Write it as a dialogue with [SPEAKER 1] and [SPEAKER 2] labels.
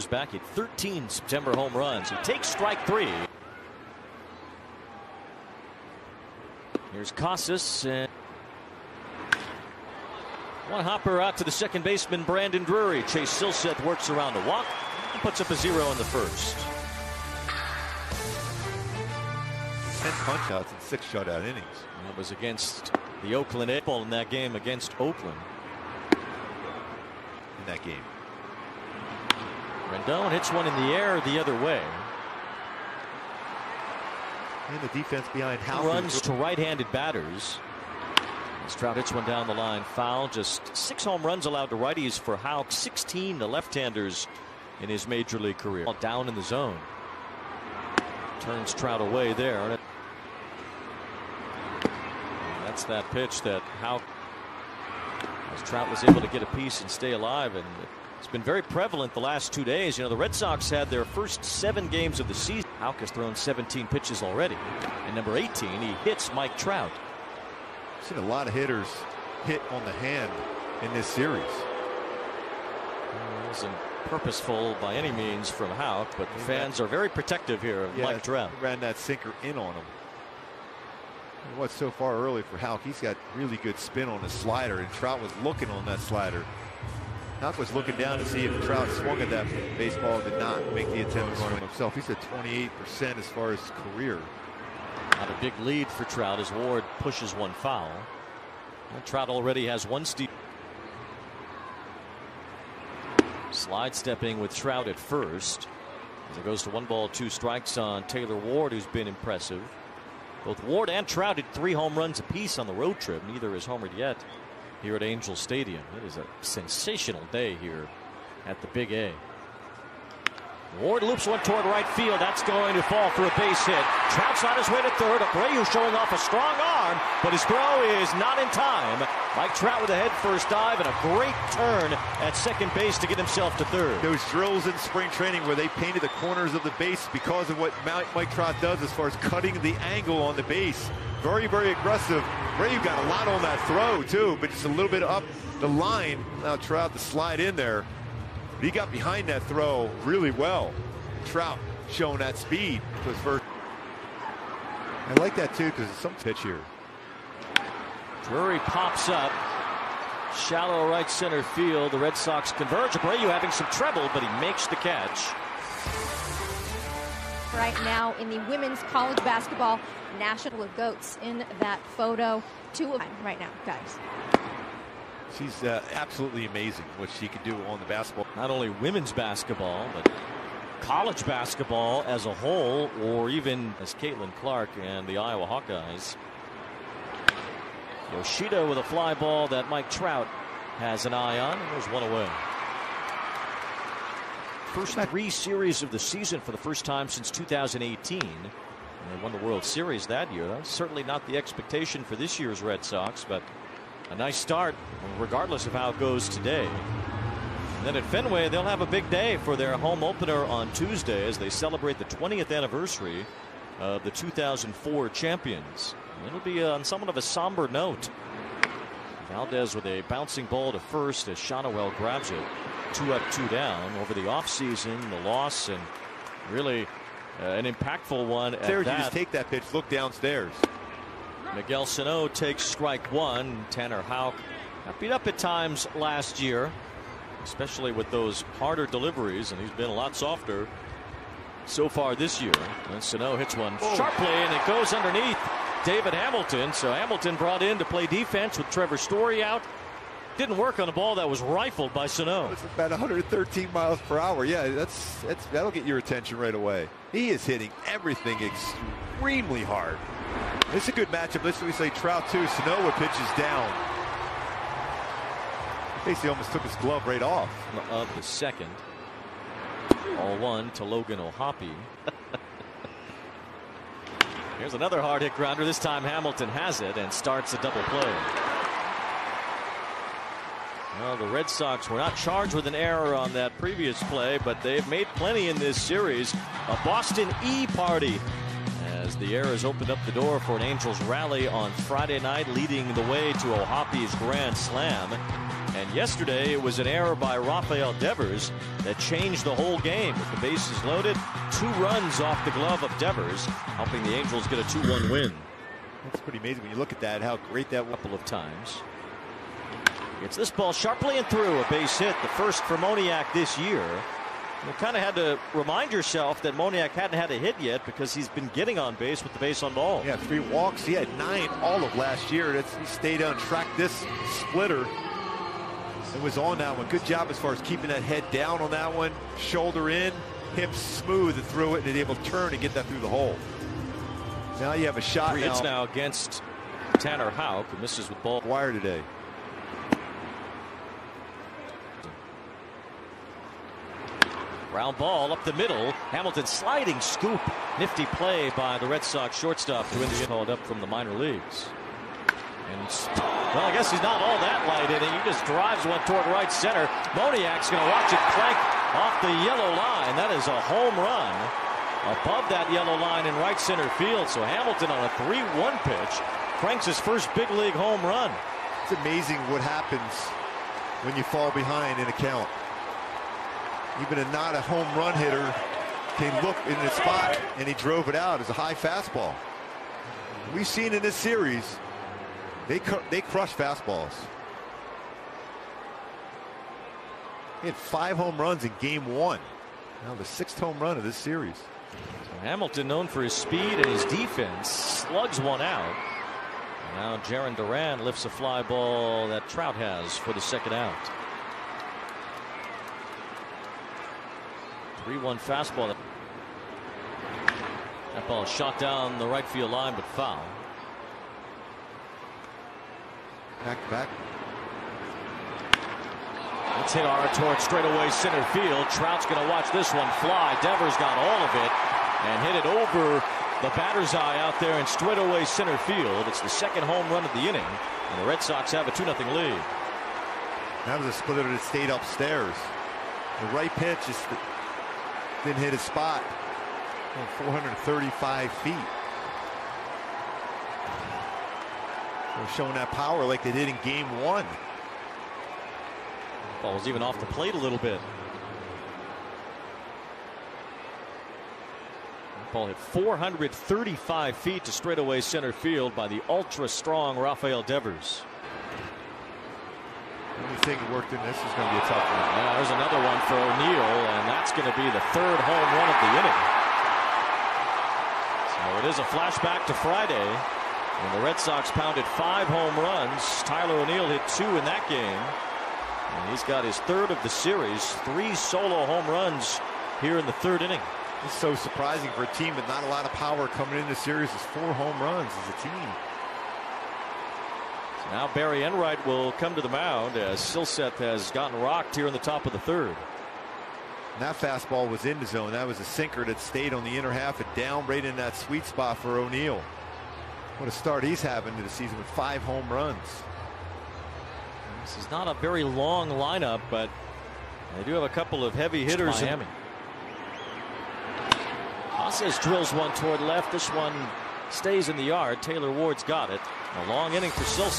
[SPEAKER 1] goes back at 13 September home runs. He takes strike 3. Here's Casas, and one hopper out to the second baseman Brandon Drury. Chase Silseth works around a walk and puts up a 0 in the first.
[SPEAKER 2] 10 punch-outs and 6 shutout innings.
[SPEAKER 1] And it was against the Oakland A's in that game against Oakland.
[SPEAKER 2] In that game.
[SPEAKER 1] Rendon hits one in the air the other way.
[SPEAKER 2] And the defense behind Houck
[SPEAKER 1] runs to right-handed batters. As Trout hits one down the line, foul. Just 6 home runs allowed to righties for Houck, 16 to left-handers in his major league career. Down in the zone. Turns Trout away there. And that's that pitch that Houck, as Trout was able to get a piece and stay alive, and it's been very prevalent the last 2 days. You know, the Red Sox had their first 7 games of the season. Houck has thrown 17 pitches already. And number 18, he hits Mike Trout.
[SPEAKER 2] I've seen a lot of hitters hit on the hand in this series.
[SPEAKER 1] It wasn't purposeful by any means from Houck, but the fans are very protective here of Mike Trout.
[SPEAKER 2] Ran that sinker in on him. And what's so far early for Houck? He's got really good spin on his slider, and Trout was looking on that slider. Houck was looking down to see if Trout swung at that baseball, did not make the attempt on himself. He's at 28% as far as career.
[SPEAKER 1] Not a big lead for Trout as Ward pushes one foul. And Trout already has 1 steal. Slide stepping with Trout at first. As it goes to 1 ball, 2 strikes on Taylor Ward, who's been impressive. Both Ward and Trout had 3 home runs apiece on the road trip. Neither has homered yet here at Angel Stadium. It is a sensational day here at the Big A. Ward loops one toward right field. That's going to fall for a base hit. Trout's on his way to third. Abreu showing off a strong arm, but his throw is not in time. Mike Trout with a head first dive and a great turn at second base to get himself to third.
[SPEAKER 2] Those drills in spring training where they painted the corners of the base because of what Mike Trout does as far as cutting the angle on the base. Very, very aggressive. Abreu got a lot on that throw too, but just a little bit up the line. Now Trout to slide in there. But he got behind that throw really well. Trout showing that speed to his first. I like that too because it's some pitch here.
[SPEAKER 1] Drury pops up. Shallow right center field. The Red Sox converge. Abreu having some trouble, but he makes the catch.
[SPEAKER 3] Right now in the women's college basketball national of goats in that photo. 2 of them right now, guys.
[SPEAKER 2] She's absolutely amazing what she can do on the basketball.
[SPEAKER 1] Not only women's basketball, but college basketball as a whole, or even as Caitlin Clark and the Iowa Hawkeyes. Yoshida with a fly ball that Mike Trout has an eye on, and there's one away. First 3 series of the season for the first time since 2018. And they won the World Series that year. That's certainly not the expectation for this year's Red Sox, but a nice start regardless of how it goes today. And then at Fenway, they'll have a big day for their home opener on Tuesday as they celebrate the 20th anniversary of the 2004 champions. It'll be on somewhat of a somber note. Valdez with a bouncing ball to first as Shonowell grabs it. 2 up, 2 down over the offseason. The loss, and really an impactful one at
[SPEAKER 2] There,
[SPEAKER 1] that.
[SPEAKER 2] you just take that pitch, look downstairs.
[SPEAKER 1] Miguel Sano takes strike 1. Tanner Houck got beat up at times last year, especially with those harder deliveries, and he's been a lot softer so far this year. And Sano hits one sharply, and it goes underneath David Hamilton. So Hamilton brought in to play defense with Trevor Story out. Didn't work on a ball that was rifled by Sano.
[SPEAKER 2] It's about 113 miles per hour. Yeah, that'll get your attention right away. He is hitting everything extremely hard. This is a good matchup. Let's say Trout too. Sano pitches down. Basically almost took his glove right off.
[SPEAKER 1] Of the second. 0-1 to Logan O'Hoppe. Here's another hard hit grounder. This time Hamilton has it and starts a double play. Well, the Red Sox were not charged with an error on that previous play, but they've made plenty in this series. A Boston E party as the Airs opened up the door for an Angels rally on Friday night, leading the way to O'Hoppe's grand slam. And yesterday it was an error by Rafael Devers that changed the whole game. With the bases loaded, 2 runs off the glove of Devers, helping the Angels get a 2-1 win.
[SPEAKER 2] That's pretty amazing when you look at that, how great that was.
[SPEAKER 1] A couple of times. Gets this ball sharply and through, a base hit, the first for Moniak this year. You kind of had to remind yourself that Moniak hadn't had a hit yet because he's been getting on base with the base on ball.
[SPEAKER 2] Yeah, 3 walks. He had 9 all of last year. He stayed on track. This splitter, it was on that one. Good job as far as keeping that head down on that one. Shoulder in, hips smooth and through it, and able to turn and get that through the hole. Now you have a shot.
[SPEAKER 1] 3 hits now against Tanner Houck, who misses with ball
[SPEAKER 2] wire today.
[SPEAKER 1] Ground ball up the middle. Hamilton sliding scoop. Nifty play by the Red Sox shortstop to win the called up from the minor leagues. And well, I guess he's not all that light in it. He just drives one toward right center. Moniak's going to watch it clank off the yellow line. That is a home run above that yellow line in right center field. So Hamilton on a 3-1 pitch cranks his first big league home run.
[SPEAKER 2] It's amazing what happens when you fall behind in a count. Even not a home run hitter can look in the spot, and he drove it out as a high fastball. We've seen in this series, they crush fastballs. He had 5 home runs in game 1. Now the 6th home run of this series.
[SPEAKER 1] So Hamilton, known for his speed and his defense, slugs one out. Now Jarren Duran lifts a fly ball that Trout has for the 2nd out. 3-1 fastball. That ball shot down the right field line, but foul.
[SPEAKER 2] Back.
[SPEAKER 1] Let's hit our toward straightaway center field. Trout's going to watch this one fly. Devers got all of it and hit it over the batter's eye out there in straightaway center field. It's the 2nd home run of the inning, and the Red Sox have a 2-0 lead.
[SPEAKER 2] That was a splitter that stayed upstairs. The right pitch just didn't hit his spot. 435 feet. They're showing that power like they did in game 1.
[SPEAKER 1] Ball was even off the plate a little bit. Ball hit 435 feet to straightaway center field by the ultra strong Rafael Devers.
[SPEAKER 2] Anything that worked in this is going to be a tough one.
[SPEAKER 1] Yeah, there's another one for O'Neill, and that's going to be the 3rd home run of the inning. So it is a flashback to Friday when the Red Sox pounded 5 home runs. Tyler O'Neill hit 2 in that game, and he's got his 3rd of the series. 3 solo home runs here in the 3rd inning.
[SPEAKER 2] It's so surprising for a team with not a lot of power coming into the series. Is 4 home runs as a team.
[SPEAKER 1] Now Barry Enright will come to the mound as Silseth has gotten rocked here in the top of the 3rd.
[SPEAKER 2] And that fastball was in the zone. That was a sinker that stayed on the inner half and down right in that sweet spot for O'Neill. What a start he's having to the season with 5 home runs.
[SPEAKER 1] This is not a very long lineup, but they do have a couple of heavy hitters. Miami. Hases drills one toward left. This one stays in the yard. Taylor Ward's got it. A long inning for Silseth.